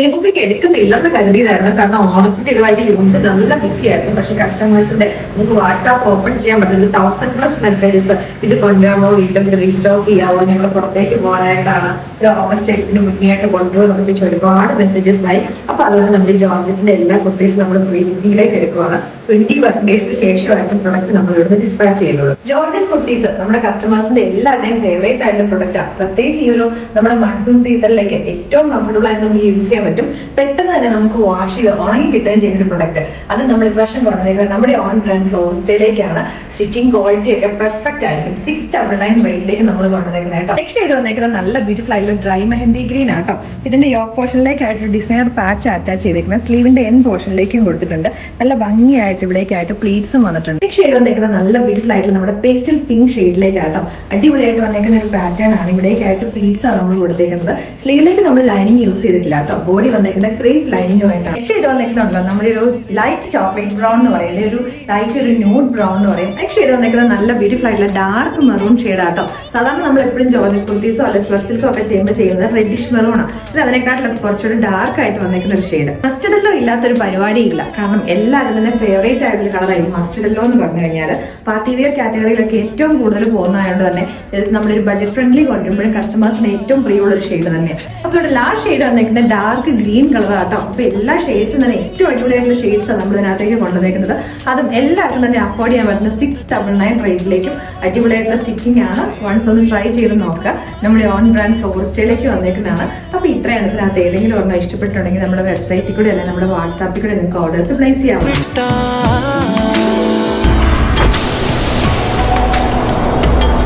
എനിക്ക് എടുക്കുന്നില്ലെന്ന് കരുതിയതായിരുന്നു. കാരണം ഓണത്തിന്റെ ഇതുമായിട്ട് യൂണിറ്റ് നല്ല ബിസി ആയിരുന്നു. പക്ഷെ കസ്റ്റമേഴ്സിന്റെ നമുക്ക് വാട്സാപ്പ് ഓപ്പൺ ചെയ്യാൻ പറ്റുന്നത് 1000+ മെസ്സേജസ് ഇത് കൊണ്ടുപോകാമോ, വീണ്ടും ഇത് റീസ്റ്റോക്ക് ചെയ്യാവോ, ഞങ്ങൾ പുറത്തേക്ക് പോകാനായിട്ടാണ്, ഒരു ഓഗസ്റ്റ് 8 മുന്നേ ആയിട്ട് കൊണ്ടുപോകുന്ന ഒരുപാട് മെസ്സേജസ് ആയി. അപ്പൊ അതുകൊണ്ട് നമ്മുടെ ജോർജറ്റിന്റെ എല്ലാ കുട്ടീസും നമ്മൾ പ്രീമിലേക്ക് എടുക്കുകയാണ്. 20 വർക്കിംഗ് ഡേയ്സിന് ശേഷമായിട്ട് പ്രൊഡക്റ്റ് നമ്മൾ ഇവിടുന്ന് ഡിസ്പാച്ച് ചെയ്യുള്ളൂ. ജോർജറ്റ് കുട്ടീസ് നമ്മുടെ കസ്റ്റമേഴ്സിന്റെ എല്ലാവരുടെയും ഫേവറേറ്റ് ആയിട്ടുള്ള പ്രൊഡക്റ്റ് ആണ്. പ്രത്യേകിച്ച് ഈ ഒരു നമ്മുടെ മാക്സിമം സീസണിലേക്ക് ഏറ്റവും കംഫർട്ടബിൾ ആയിട്ട് നമുക്ക് യൂസ് ചെയ്യാൻ പറ്റും. പെട്ടെന്ന് തന്നെ നമുക്ക് വാഷ് ചെയ്ത് ഉണങ്ങി കിട്ടുകയും ചെയ്യുന്ന ഒരു പ്രൊഡക്റ്റ്. അത് നമ്മൾ ഇപ്രാവശ്യം പറഞ്ഞേക്കുന്നത് നമ്മുടെ ഓൺ ബ്രാൻഡ് ഫ്ലോറിസ്റ്റയിലേക്കാണ്. സ്റ്റിച്ചിങ് ക്വാളിറ്റി ഒക്കെ പെർഫെക്റ്റ് ആയിരിക്കും. 699 റേറ്റിലേക്ക് നമ്മൾ കൊണ്ടുവന്നേക്കുന്നത് കേട്ടോ. നെക്സ്റ്റ് ആയിട്ട് വന്നേക്കുന്നത് നല്ല ബ്യൂട്ടിഫുൾ ആയിട്ടുള്ള ഡ്രൈ മെഹന്തി ഗ്രീൻ ആട്ടോ. ഇതിന്റെ യോക്ക് പോർഷനിലേക്കായിട്ട് ഡിസൈനർ പാച്ച് അറ്റാച്ച് ചെയ്തേക്കുന്നത്. സ്ലീവിന്റെ എൻ പോർഷനിലേക്കും കൊടുത്തിട്ടുണ്ട്. നല്ല ഭംഗിയായിട്ട് ഇവിടേക്കായിട്ട് പ്ലീറ്റ്സും വന്നിട്ടുണ്ട്. നെക്സ്റ്റ് ഷെയ്ഡ് വന്നേക്കുന്നത് നല്ല ബ്യൂട്ടിഫുൾ ആയിട്ടുള്ള നമ്മുടെ പേസ്റ്റൽ പിങ്ക് ഷെയ്ഡിലേക്കാട്ടോ. അടിപൊളിയായിട്ട് വന്നേക്കുന്ന ഒരു പാറ്റേൺ ആണ്. ഇവിടേക്കായിട്ട് പ്ലീറ്റ്സ് ആണ് നമ്മൾ കൊടുത്തേക്കുന്നത്. സ്ലീവിലേക്ക് നമ്മൾ ലൈനിങ് യൂസ് ചെയ്തിട്ടില്ല കേട്ടോ. ബോഡി വന്നേക്കുന്ന ക്രേപ്പ് ലൈനിങ്ങുമായിട്ടാണ്. നെക്സ്റ്റ് ഷെയ്ഡ് വന്നേക്കുന്നുണ്ടല്ലോ നമ്മുടെ ഒരു ലൈറ്റ് ചോക്ലേറ്റ് ബ്രൗൺ എന്ന് പറയുന്നത്, ഒരു ലൈറ്റ് ഒരു ന്യൂഡ് ബ്രൗൺ എന്ന് പറയും. നെക്സ്റ്റ് ഷെയ്ഡ് വന്നേക്കുന്നത് നല്ല ബ്യൂട്ടിഫുൾ ആയിട്ടുള്ള ഡാർക്ക് മെറൂൺ ഷെയ്ഡ് ആട്ടോ. സാധാരണ നമ്മൾ എപ്പോഴും ജോർജറ്റ് കുർത്തീസോ അല്ലെങ്കിൽ സ്ലബ് സിൽക്കോ ഒക്കെ ചെയ്യുന്നത് റെഡിഷ് മെറൂൺ ആണ്. ഇത് അതിനെക്കാട്ടിലൊക്കെ കുറച്ചുകൂടി ഡാർക്ക് ആയിട്ട് വന്നേക്കുന്ന ഒരു ഷെയ്ഡ്. മസ്റ്റർഡ് യെല്ലോ ഇല്ലാത്തൊരു പരിപാടിയില്ല. കാരണം എല്ലാവരും തന്നെ ഫേവറേറ്റ് ആയിട്ടുള്ള കളറായിരുന്നു മസ്റ്റർഡ് യെല്ലോ എന്ന് പറഞ്ഞു കഴിഞ്ഞാൽ. പാർട്ടി വെയർ കാറ്റഗറിയിലൊക്കെ ഏറ്റവും കൂടുതൽ പോകുന്നതായതുകൊണ്ട് തന്നെ നമ്മളൊരു ബഡ്ജറ്റ് ഫ്രണ്ട്ലി കൊണ്ടുവരുമ്പോഴും കസ്റ്റമേഴ്സിന് ഏറ്റവും പ്രിയമുള്ള ഒരു ഷെയ്ഡ് തന്നെയാണ്. അപ്പോൾ ഇവിടെ ലാസ്റ്റ് ഷെയ്ഡ് വന്നേക്കുന്നത് ഡാർക്ക് ഗ്രീൻ കളർ ആട്ടോ. അപ്പൊ എല്ലാ ഷെയ്ഡ്സും തന്നെ ഏറ്റവും അടിപൊളിയായിട്ടുള്ള ഷെയ്ഡ്സ് ആണ് നമ്മൾ ഇതിനകത്തേക്ക് കൊണ്ടുവന്നേക്കുന്നത്. അതും എല്ലാവർക്കും തന്നെ അഫോർഡ് ചെയ്യാൻ പറ്റുന്ന 699 റേറ്റിലേക്കും അടിപൊളിയായിട്ടുള്ള സ്റ്റിച്ചിങ് ആണ്. വൺസ് ഒന്ന് ട്രൈ ചെയ്ത് നോക്കുക. നമ്മുടെ ഓൺ ബ്രാൻഡ് ഫ്ലോറിസ്റ്റയിലേക്ക് വന്നേക്കുന്നതാണ്. അപ്പൊ ഇത്രയാണ്. ഇതിനകത്ത് ഏതെങ്കിലും ഒരെണ്ണം ഇഷ്ടപ്പെട്ടുണ്ടെങ്കിൽ നമ്മുടെ വെബ്സൈറ്റിൽ കൂടെ അല്ലെങ്കിൽ നമ്മുടെ വാട്സാപ്പിൽ കൂടെ നിങ്ങൾക്ക് ഓർഡേഴ്സ് പ്ലേസ് ചെയ്യാം.